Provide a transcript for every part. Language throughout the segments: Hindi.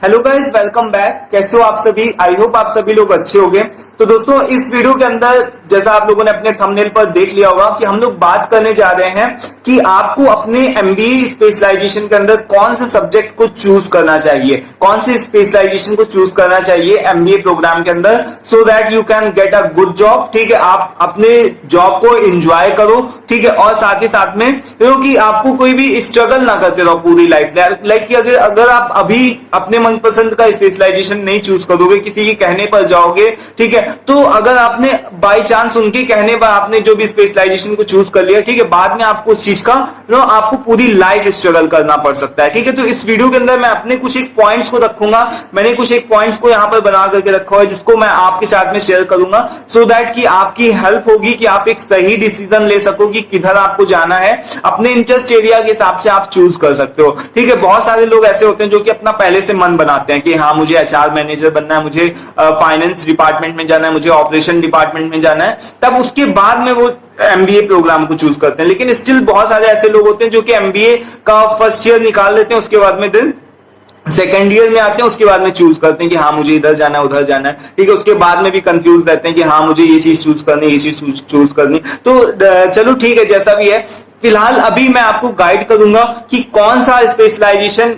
Hello guys, welcome back. कैसे हो आप सभी? आई होप आप सभी लोग अच्छे होंगे। तो दोस्तों, इस वीडियो के अंदर जैसा आप लोगों ने अपने थंबनेल पर देख लिया होगा कि हम लोग बात करने जा रहे हैं कि आपको अपने एमबीए स्पेशलाइजेशन के अंदर कौन से सब्जेक्ट को चूज करना चाहिए, कौन से स्पेशलाइजेशन को चूज करना चाहिए एमबीए प्रोग्राम के अंदर, so that you can get a good job. ठीक है, आप अपने जॉब को एंजॉय करो। ठीक है, और साथ ही साथ में कि आपको कोई भी स्ट्रगल ना करते रहो पूरी लाइफ में। लाइक कि अगर आप अभी अपने मनपसंद का स्पेशलाइजेशन नहीं चूज करोगे, किसी के कहने पर जाओगे, ठीक है, तो अगर आपने बाई चांस उनके कहने पर आपने जो भी स्पेशलाइजेशन को चूज कर लिया, ठीक है, बाद में आपको उस चीज का आपको पूरी लाइफ स्ट्रगल करना पड़ सकता है। ठीक है, तो इस वीडियो के अंदर मैं अपने कुछ एक पॉइंट्स को रखूंगा। मैंने कुछ एक पॉइंट्स को यहां पर बना करके रखा है जिसको मैं आपके साथ में शेयर करूंगा, सो दैट कि आपकी हेल्प होगी कि आप एक सही डिसीजन ले सको कि किधर आपको जाना है। अपने इंटरेस्ट एरिया के हिसाब से आप चूज कर सकते हो। ठीक है, बहुत सारे लोग ऐसे होते हैं जो कि अपना पहले से मन बनाते हैं कि हाँ, मुझे एचआर मैनेजर बनना है, मुझे फाइनेंस डिपार्टमेंट में जाना है, मुझे ऑपरेशन डिपार्टमेंट में जाना है, तब उसके बाद में वो एमबीए प्रोग्राम को चूज करते हैं। लेकिन स्टिल बहुत सारे ऐसे लोग होते हैं जो कि एमबीए का फर्स्ट ईयर निकाल लेते हैं, उसके बाद में दिन सेकेंड ईयर में आते हैं, उसके बाद में चूज करते हैं कि हाँ, मुझे इधर जाना है, उधर जाना है। ठीक है, उसके बाद में भी कंफ्यूज रहते हैं कि हाँ, मुझे ये चीज चूज करनी, ये चीज चूज करनी। तो चलो ठीक है, जैसा भी है, फिलहाल अभी मैं आपको गाइड करूंगा कि कौन सा स्पेशलाइजेशन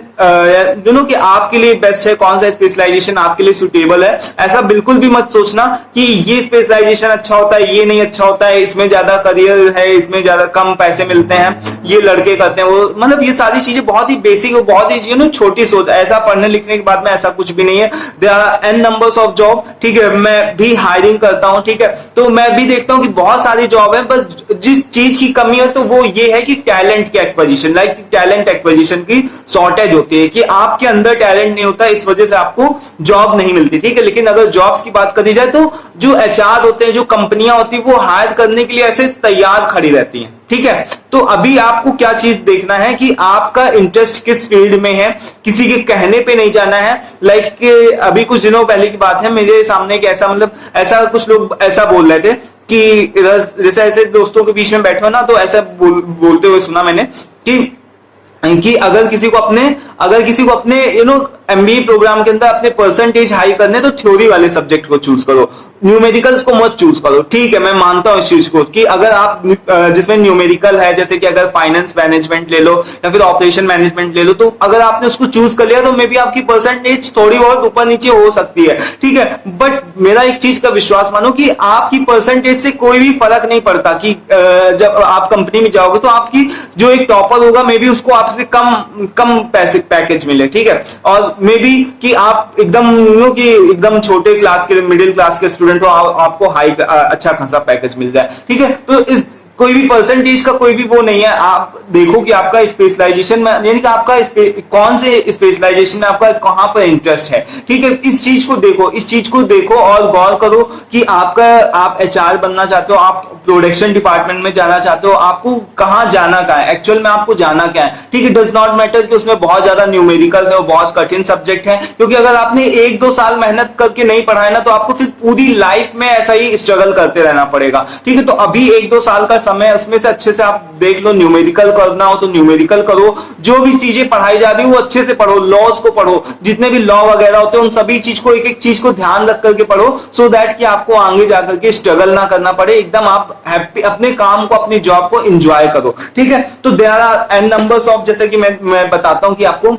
कि आपके लिए बेस्ट है, कौन सा स्पेशलाइजेशन आपके लिए सुटेबल है। ऐसा बिल्कुल भी मत सोचना कि ये स्पेशलाइजेशन अच्छा होता है, ये नहीं अच्छा होता है, इसमें ज्यादा करियर है, इसमें ज्यादा कम पैसे मिलते हैं, ये लड़के करते हैं, वो मतलब ये सारी चीजें बहुत ही बेसिक और बहुत ही छोटी सोच। ऐसा पढ़ने लिखने के बाद में ऐसा कुछ भी नहीं है। There are n numbers of job. ठीक है, मैं भी हायरिंग करता हूं, ठीक है, तो मैं भी देखता हूं कि बहुत सारी जॉब है, बस जिस चीज की कमी है तो वो ये है कि टैलेंट की एक्विजिशन, लाइक टैलेंट एक्विजिशन की शॉर्टेज होती है कि आपके अंदर टैलेंट नहीं होता, इस वजह से आपको जॉब नहीं मिलती। ठीक है, लेकिन अगर जॉब्स की बात करी जाए तो जो एचआर होते हैं, जो कंपनियां होती है, वो हायर करने के लिए ऐसे तैयार खड़ी रहती हैं। ठीक है, तो अभी आपको क्या चीज देखना है कि आपका इंटरेस्ट किस फील्ड में है, किसी के कहने पे नहीं जाना है। लाइक अभी कुछ दिनों पहले की बात है, मेरे सामने एक ऐसा कुछ लोग ऐसा बोल रहे थे कि इधर जैसे ऐसे दोस्तों के बीच में बैठे हो ना, तो ऐसा बोलते हुए सुना मैंने कि अगर किसी को अपने एमबीए प्रोग्राम के अंदर अपने परसेंटेज हाई करने, तो थ्योरी वाले सब्जेक्ट को चूज करो, न्यूमेरिकल्स को मत चूज करो। ठीक है, मैं मानता हूं इस चीज को कि अगर आप जिसमें न्यूमेरिकल है, जैसे कि अगर फाइनेंस मैनेजमेंट ले लो या फिर ऑपरेशन मैनेजमेंट ले लो, तो अगर आपने उसको चूज कर लिया तो मे बी आपकी परसेंटेज थोड़ी बहुत ऊपर नीचे हो सकती है। ठीक है, बट मेरा एक चीज का विश्वास मानो कि आपकी परसेंटेज से कोई भी फर्क नहीं पड़ता कि जब आप कंपनी में जाओगे तो आपकी जो एक टॉपर होगा, मे बी उसको आपसे कम पैसे पैकेज मिले। ठीक है, और मे बी कि आप एकदम छोटे क्लास के, मिडिल क्लास के स्टूडेंट हो, आपको अच्छा खासा पैकेज मिल जाए। ठीक है, तो इस कोई भी परसेंटेज का कोई भी वो नहीं है। आप देखो कि आपका स्पेशलाइजेशन में, यानी कि आपका कौन से स्पेशलाइजेशन में आपका कहां पर इंटरेस्ट है। ठीक है, इस चीज को देखो और गौर करो कि आप एचआर बनना चाहते हो, आप प्रोडक्शन डिपार्टमेंट में जाना चाहते हो, आपको कहां जाना क्या है, एक्चुअल में आपको जाना क्या है। ठीक है, डज नॉट मैटर कि उसमें बहुत ज्यादा न्यूमेरिकल्स है, वो बहुत कठिन सब्जेक्ट है, क्योंकि अगर आपने 1-2 साल मेहनत करके नहीं पढ़ा है ना, तो आपको फिर पूरी लाइफ में ऐसा ही स्ट्रगल करते रहना पड़ेगा। ठीक है, तो अभी 1-2 साल का समय, उसमें से अच्छे से आप देख लो, न्यूमेरिकल करना हो तो न्यूमेरिकल करो, जो भी चीजें पढ़ाई जा रही है वो अच्छे से पढ़ो, लॉज को पढ़ो, जितने भी लॉ वगैरह होते हैं उन सभी चीज को, एक एक चीज को ध्यान रख करके पढ़ो, सो दैट कि आपको आगे जाकर के स्ट्रगल ना करना पड़े। एकदम आप हैप्पी अपने काम को, अपनी जॉब को एंजॉय करो। ठीक है, तो there are n numbers of, जैसे कि मैं बताता हूं कि आपको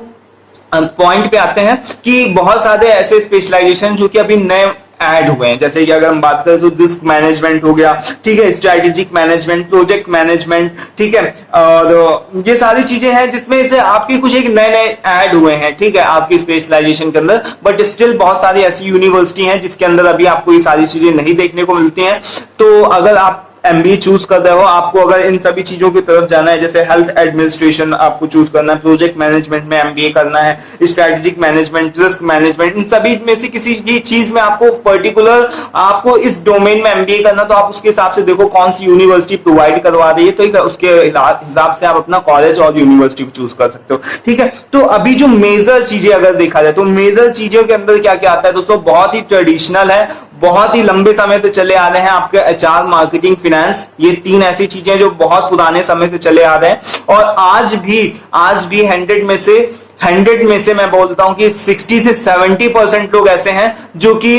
पॉइंट पे आते हैं कि बहुत सारे ऐसे स्पेशलाइजेशन जो कि अभी नए ऐड हुए हैं, जैसे कि अगर हम बात करें तो रिस्क मैनेजमेंट हो गया, ठीक है, स्ट्रेटेजिक मैनेजमेंट, प्रोजेक्ट मैनेजमेंट, ठीक है, और ये सारी चीजें हैं जिसमें से आपके कुछ एक नए ऐड हुए हैं। ठीक है, आपकी स्पेशलाइजेशन के अंदर, बट स्टिल बहुत सारी ऐसी यूनिवर्सिटी हैं जिसके अंदर अभी आपको ये सारी चीजें नहीं देखने को मिलती हैं। तो अगर आप एमबीए चूज कर रहे हो, आपको अगर इन सभी चीजों की तरफ जाना है, जैसे हेल्थ एडमिनिस्ट्रेशन आपको चूज करना है, प्रोजेक्ट मैनेजमेंट में एमबीए करना है, स्ट्रेटेजिक मैनेजमेंट, रिस्क मैनेजमेंट, इन सभी में से किसी भी चीज में आपको पर्टिकुलर आपको इस डोमेन में एमबीए करना, तो आप उसके हिसाब से देखो कौन सी यूनिवर्सिटी प्रोवाइड करवा रही है, तो उसके हिसाब से आप अपना कॉलेज और यूनिवर्सिटी को चूज कर सकते हो। ठीक है, तो अभी जो मेजर चीजें अगर देखा जाए तो मेजर चीजों के अंदर क्या क्या आता है दोस्तों, बहुत ही ट्रेडिशनल है, बहुत ही लंबे समय से चले आ रहे हैं आपके एचआर, मार्केटिंग, फाइनेंस, ये 3 ऐसी चीजें जो बहुत पुराने समय से चले आ रहे हैं और आज भी 100 100 में से मैं बोलता हूं कि 60 से 70% लोग ऐसे हैं जो कि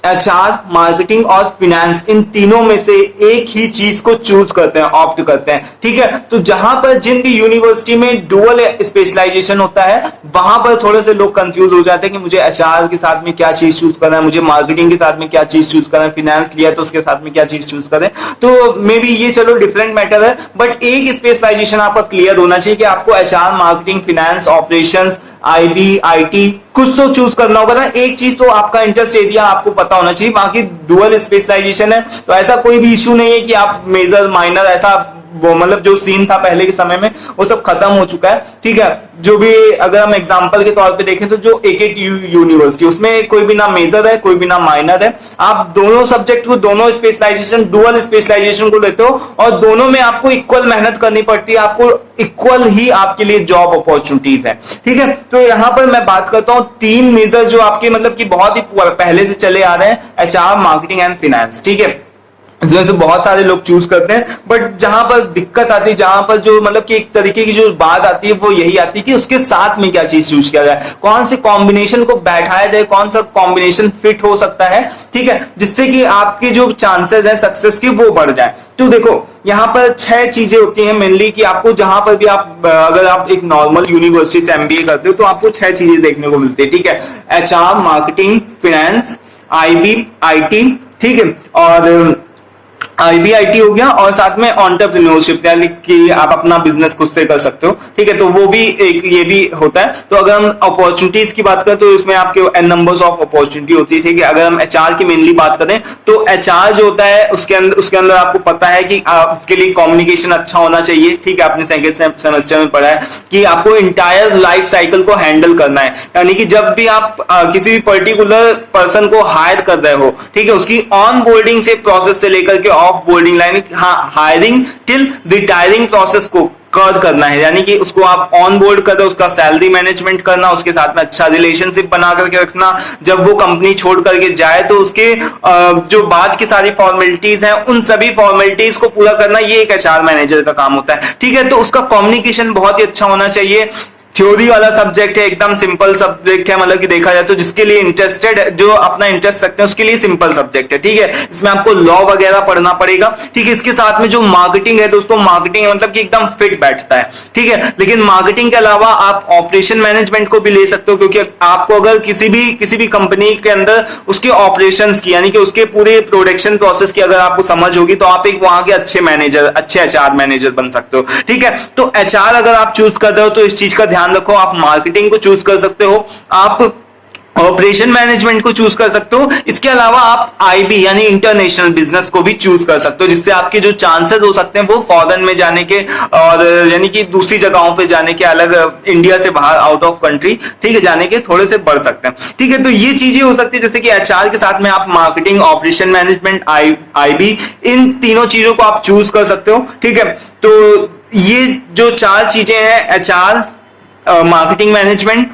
एचआर, मार्केटिंग और फिनेंस, इन तीनों में से एक ही चीज को चूज करते हैं, ऑप्ट करते हैं। ठीक है, तो जहां पर जिन भी यूनिवर्सिटी में डुअल स्पेशलाइजेशन होता है वहां पर थोड़े से लोग कंफ्यूज हो जाते हैं कि मुझे एचआर के साथ में क्या चीज चूज करना है, मुझे मार्केटिंग के साथ में क्या चीज चूज करना है, फिनेंस लिया तो उसके साथ में क्या चीज चूज करें। तो मे बी ये चलो डिफरेंट मैटर है, बट एक स्पेशलाइजेशन आपका क्लियर होना चाहिए कि आपको HR, marketing, finance, operations, IB, IT कुछ तो चूज करना होगा ना। एक चीज तो आपका इंटरेस्ट एरिया आपको पता होना चाहिए, बाकी डुअल स्पेशलाइजेशन है तो ऐसा कोई भी इश्यू नहीं है कि आप मेजर माइनर ऐसा वो मतलब जो सीन था पहले के समय में वो सब खत्म हो चुका है। ठीक है, जो भी अगर हम एग्जांपल के तौर पे देखें तो जो एक यूनिवर्सिटी उसमें कोई भी ना मेजर है कोई भी ना माइनर है, आप दोनों सब्जेक्ट को, दोनों स्पेशलाइजेशन, डुअल स्पेशलाइजेशन को लेते हो और दोनों में आपको इक्वल मेहनत करनी पड़ती है, आपको इक्वल ही आपके लिए जॉब अपॉर्चुनिटीज है। ठीक है, तो यहां पर मैं बात करता हूं 3 मेजर जो आपके मतलब कि बहुत ही पहले से चले आ रहे हैं, एचआर, मार्केटिंग एंड फिनेंस। ठीक है, जिसमें से बहुत सारे लोग चूज करते हैं, बट जहां पर दिक्कत आती है, जहां पर जो मतलब कि एक तरीके की जो बात आती है वो यही आती है कि उसके साथ में क्या चीज चूज किया जाए, कौन से कॉम्बिनेशन को बैठाया जाए, कौन सा कॉम्बिनेशन फिट हो सकता है। ठीक है, जिससे कि आपके जो चांसेस हैं सक्सेस के वो बढ़ जाए। तो देखो यहां पर 6 चीजें होती हैं मेनली कि आपको जहां पर भी आप अगर आप एक नॉर्मल यूनिवर्सिटी से एमबीए करते हो तो आपको 6 चीजें देखने को मिलती है। ठीक है, HR, marketing, finance, IB, IT, ठीक है, और आईबीआईटी हो गया, और साथ में एंटरप्रेन्योरशिप यानी कि आप अपना बिजनेस खुद से कर सकते हो। ठीक है, तो वो भी एक ये भी होता है। तो अगर हम अपॉर्चुनिटीज की बात करें तो इसमें आपके एन नंबर्स ऑफ अपॉर्चुनिटी होती है। ठीक है, अगर हम एचआर की मेनली बात करें तो एचआर जो होता है उसके अंदर आपको पता है कि उसके लिए कम्युनिकेशन अच्छा होना चाहिए। ठीक है, आपने सेकंड सेमेस्टर में पढ़ा है कि आपको इंटायर लाइफ साइकिल को हैंडल करना है, यानी कि जब भी आप किसी भी पर्टिकुलर पर्सन को हायर कर रहे हो, ठीक है, उसकी ऑन बोर्डिंग से प्रोसेस से लेकर के of boarding line, hiring till retiring process को कवर करना है, यानी कि उसको आप ऑन बोर्ड कर दो, उसका सैलरी मैनेजमेंट करना, उसके साथ में अच्छा रिलेशनशिप बना करके रखना, जब वो कंपनी छोड़ करके जाए तो उसके जो बाद की सारी फॉर्मेलिटीज हैं उन सभी फॉर्मेलिटीज को पूरा करना, ये एक एचआर मैनेजर का काम होता है। ठीक है, तो उसका कम्युनिकेशन बहुत ही अच्छा होना चाहिए। थ्योरी वाला सब्जेक्ट है, एकदम सिंपल सब्जेक्ट है, मतलब कि देखा जाए तो जिसके लिए इंटरेस्टेड, जो अपना इंटरेस्ट रखते हैं उसके लिए सिंपल सब्जेक्ट है। ठीक है, इसमें आपको लॉ वगैरह पढ़ना पड़ेगा। ठीक है, इसके साथ में जो मार्केटिंग है दोस्तों, मार्केटिंग मतलब कि एकदम फिट बैठता है। ठीक है, लेकिन मार्केटिंग के अलावा आप ऑपरेशन मैनेजमेंट को भी ले सकते हो, क्योंकि आपको अगर किसी भी कंपनी के अंदर उसके ऑपरेशंस की यानी कि उसके पूरे प्रोडक्शन प्रोसेस की अगर आपको समझ होगी तो आप एक वहां के अच्छे मैनेजर, अच्छे एचआर मैनेजर बन सकते हो। ठीक है, तो एचआर अगर आप चूज कर रहे हो तो इस चीज का ध्यान रखो, आप मार्केटिंग को चूज कर सकते हो, आप ऑपरेशन मैनेजमेंट को चूज कर सकते हो, इसके अलावा आप आईबी यानी इंटरनेशनल बिजनेस को भी चूज कर सकते हो, जिससे आपके जो चांसेस हो सकते हैं वो फॉरेन में जाने के और यानी कि दूसरी जगहों पे जाने के, अलग इंडिया से बाहर, आउट ऑफ कंट्री, ठीक है, जाने के थोड़े से बढ़ सकते हैं। ठीक है, तो ये चीजें हो सकती है जैसे कि एचआर के साथ में आप मार्केटिंग, ऑपरेशन मैनेजमेंट, आईबी, इन तीनों चीजों को आप चूज कर सकते हो। ठीक है, तो ये जो 4 चीजें हैं, एचआर, मार्केटिंग मैनेजमेट,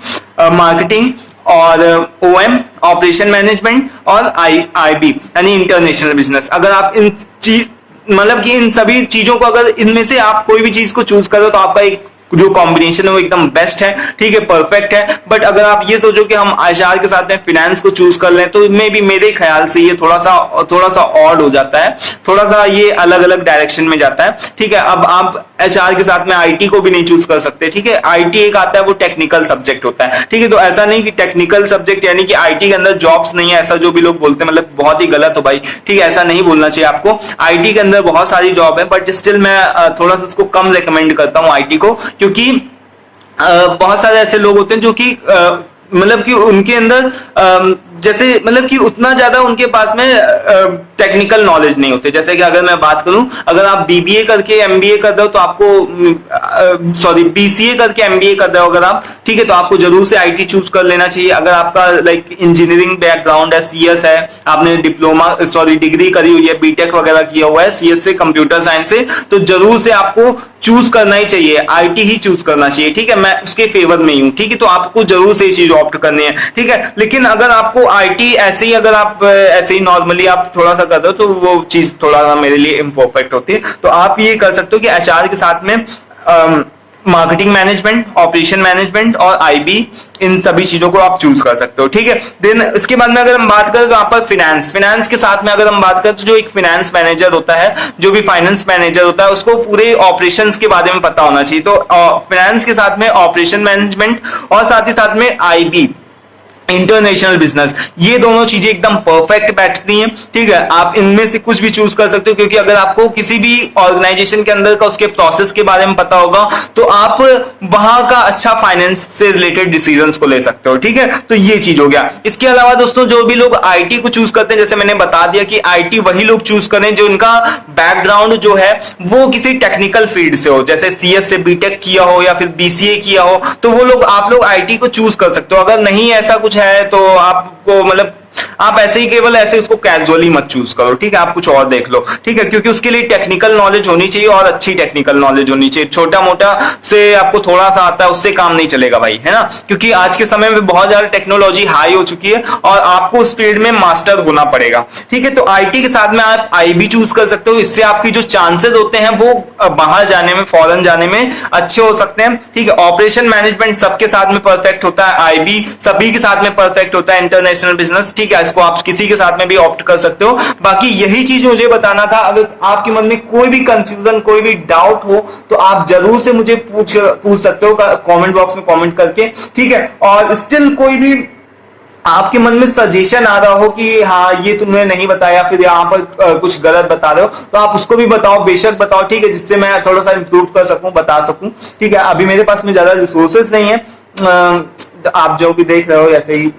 मार्केटिंग और ओएम, ऑपरेशन मैनेजमेंट, और आईबी यानी इंटरनेशनल बिजनेस, अगर आप इन मतलब कि इन सभी चीजों को, अगर इनमें से आप कोई भी चीज को चूज करो तो आपका एक जो कॉम्बिनेशन है वो एकदम बेस्ट है। ठीक है, परफेक्ट है। बट अगर आप ये सोचो कि हम एचआर के साथ में फाइनेंस को चूज कर लें तो मे भी मेरे ख्याल से ये थोड़ा सा ऑड हो जाता है, थोड़ा सा ये अलग अलग डायरेक्शन में जाता है। ठीक है, अब आप एचआर के साथ में आईटी को भी नहीं चूज कर सकते। ठीक है, आईटी एक आता है, वो टेक्निकल सब्जेक्ट होता है। ठीक है, तो ऐसा नहीं कि टेक्निकल सब्जेक्ट यानी कि आईटी के अंदर जॉब्स नहीं है, ऐसा जो भी लोग बोलते हैं मतलब बहुत ही गलत हो भाई। ठीक है, ऐसा नहीं बोलना चाहिए आपको, आईटी के अंदर बहुत सारी जॉब है, बट स्टिल मैं थोड़ा सा उसको कम रिकमेंड करता हूँ आईटी को, क्योंकि बहुत सारे ऐसे लोग होते हैं जो कि मतलब कि उनके अंदर जैसे मतलब कि उतना ज्यादा उनके पास में टेक्निकल नॉलेज नहीं होते। जैसे कि अगर मैं बात करूं, अगर आप बीबीए करके एमबीए कर रहे हो तो आपको बीसीए करके एमबीए कर रहे हो अगर आप, ठीक है, तो आपको जरूर से आईटी चूज कर लेना चाहिए। अगर आपका लाइक इंजीनियरिंग बैकग्राउंड है, सीएस है, आपने डिग्री करी हुई है, बीटेक वगैरह किया हुआ है सीएस से, कंप्यूटर साइंस से, तो जरूर से आपको चूज करना ही चाहिए, आईटी ही चूज करना चाहिए। ठीक है, मैं उसके फेवर में ही हूं। ठीक है, तो आपको जरूर से ये चीज ऑप्ट करनी है। ठीक है, लेकिन अगर आपको आईटी ऐसे ही, अगर आप ऐसे ही नॉर्मली आप थोड़ा सा करते हो तो वो चीज थोड़ा सा मेरे लिए इम्परफेक्ट होती है। तो आप ये कर सकते हो कि एचआर के साथ में मार्केटिंग मैनेजमेंट, ऑपरेशन मैनेजमेंट और आईबी, इन सभी चीजों को आप चूज कर सकते हो। ठीक है, देन इसके बाद में अगर हम बात करें तो यहाँ पर फाइनेंस के साथ में अगर हम बात करें तो जो एक फाइनेंस मैनेजर होता है, जो भी फाइनेंस मैनेजर होता है, उसको पूरे ऑपरेशंस के बारे में पता होना चाहिए। तो फाइनेंस के साथ में ऑपरेशन मैनेजमेंट और साथ ही साथ में आईबी, इंटरनेशनल बिजनेस, ये दोनों चीजें एकदम परफेक्ट बैठती हैं। ठीक है, आप इनमें से कुछ भी चूज कर सकते हो, क्योंकि अगर आपको किसी भी ऑर्गेनाइजेशन के अंदर का उसके प्रोसेस के बारे में पता होगा तो आप वहां का अच्छा फाइनेंस से रिलेटेड डिसीजंस को ले सकते हो। ठीक है, तो ये चीज हो गया। इसके अलावा दोस्तों जो भी लोग आईटी को चूज करते हैं, जैसे मैंने बता दिया कि आईटी वही लोग चूज करें जो इनका बैकग्राउंड जो है वो किसी टेक्निकल फील्ड से हो, जैसे सीएस से बीटेक किया हो या फिर बीसीए किया हो, तो वो लोग, आप लोग आईटी को चूज कर सकते हो। अगर नहीं ऐसा कुछ है तो आपको मतलब आप ऐसे ही केवल ऐसे उसको कैजुअली मत चूज करो। ठीक है, आप कुछ और देख लो। ठीक है, क्योंकि उसके लिए टेक्निकल नॉलेज होनी चाहिए और अच्छी टेक्निकल नॉलेज होनी चाहिए। छोटा मोटा से आपको थोड़ा सा आता है उससे काम नहीं चलेगा भाई, है ना, क्योंकि आज के समय में बहुत ज्यादा टेक्नोलॉजी हाई हो चुकी है और आपको उस फील्ड में मास्टर होना पड़ेगा। ठीक है, तो आईटी के साथ में आप आईबी चूज कर सकते हो। इससे आपकी जो चांसेस होते हैं वो बाहर जाने में, फॉरेन जाने में अच्छे हो सकते हैं। ठीक है, ऑपरेशन मैनेजमेंट सबके साथ में परफेक्ट होता है, आईबी सभी के साथ में परफेक्ट होता है, इंटरनेशनल बिजनेस। ठीक है, इसको आप किसी के साथ में भी ऑप्ट कर सकते हो। बाकी यही चीज मुझे बताना था। अगर आपके मन में कोई भी कंफ्यूजन, कोई भी डाउट हो तो आप जरूर से मुझे पूछ सकते हो कमेंट बॉक्स में कमेंट करके। ठीक है, और स्टिल कोई भी आपके मन में सजेशन आ रहा हो कि हाँ ये तुमने नहीं बताया, फिर यहाँ पर कुछ गलत बता रहे हो, तो आप उसको भी बताओ, बेशक बताओ। ठीक है, जिससे मैं थोड़ा सा इंप्रूव कर सकूं, बता सकूं। ठीक है, अभी मेरे पास में ज्यादा रिसोर्सेज नहीं है। आप जो भी देख रहे हो ऐसे ही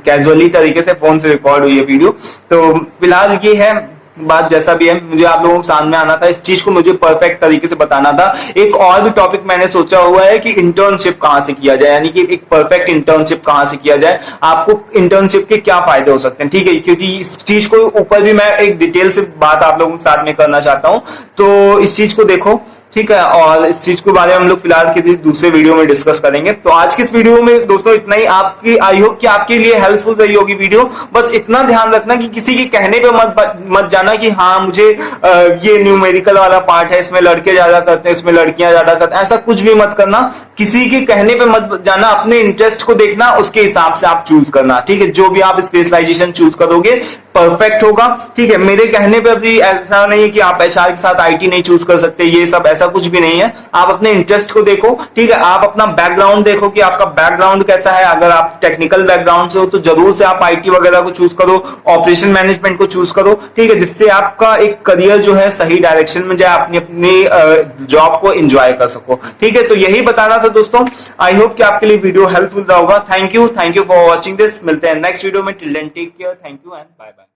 कैजुअली तरीके से फोन से रिकॉर्ड हुई है वीडियो। तो फिलहाल ये है बात, जैसा भी है मुझे आप लोगों के सामने आना था, इस चीज को मुझे परफेक्ट तरीके से बताना था। एक और भी टॉपिक मैंने सोचा हुआ है कि इंटर्नशिप कहां से किया जाए, यानी कि एक परफेक्ट इंटर्नशिप कहां से किया जाए, आपको इंटर्नशिप के क्या फायदे हो सकते हैं। ठीक है, क्योंकि इस चीज को ऊपर भी मैं एक डिटेल से बात आप लोगों के साथ में करना चाहता हूं, तो इस चीज को देखो। ठीक है, और इस चीज के बारे में हम लोग फिलहाल किसी दूसरे वीडियो में डिस्कस करेंगे। तो आज की इस वीडियो में दोस्तों इतना ही। आपकी आई होप कि आपके लिए हेल्पफुल रही होगी वीडियो। बस इतना ध्यान रखना कि किसी के कहने पे मत जाना कि हाँ मुझे ये न्यूमेरिकल वाला पार्ट है, इसमें लड़के ज्यादा करते हैं, इसमें लड़कियां ज्यादा करते हैं, ऐसा कुछ भी मत करना। किसी के कहने पे मत जाना, अपने इंटरेस्ट को देखना, उसके हिसाब से आप चूज करना। ठीक है, जो भी आप स्पेशलाइजेशन चूज करोगे परफेक्ट होगा। ठीक है, मेरे कहने पे अभी ऐसा नहीं है कि आप एचआर के साथ आईटी नहीं चूज कर सकते, ये सब ऐसा कुछ भी नहीं है। आप अपने इंटरेस्ट को देखो। ठीक है, आप अपना बैकग्राउंड देखो कि आपका बैकग्राउंड कैसा है। अगर आप टेक्निकल बैकग्राउंड से हो तो जरूर से आप आईटी वगैरह को चूज करो, ऑपरेशन मैनेजमेंट को चूज करो। ठीक है, जिससे आपका एक करियर जो है सही डायरेक्शन में जाए, अपनी जॉब को एंजॉय कर सको। ठीक है, तो यही बताना था दोस्तों। आई होप कि आपके लिए वीडियो हेल्पफुल रहा होगा। Thank you for watching this. मिलते हैं नेक्स्ट वीडियो में। Till then take care, thank you and bye bye.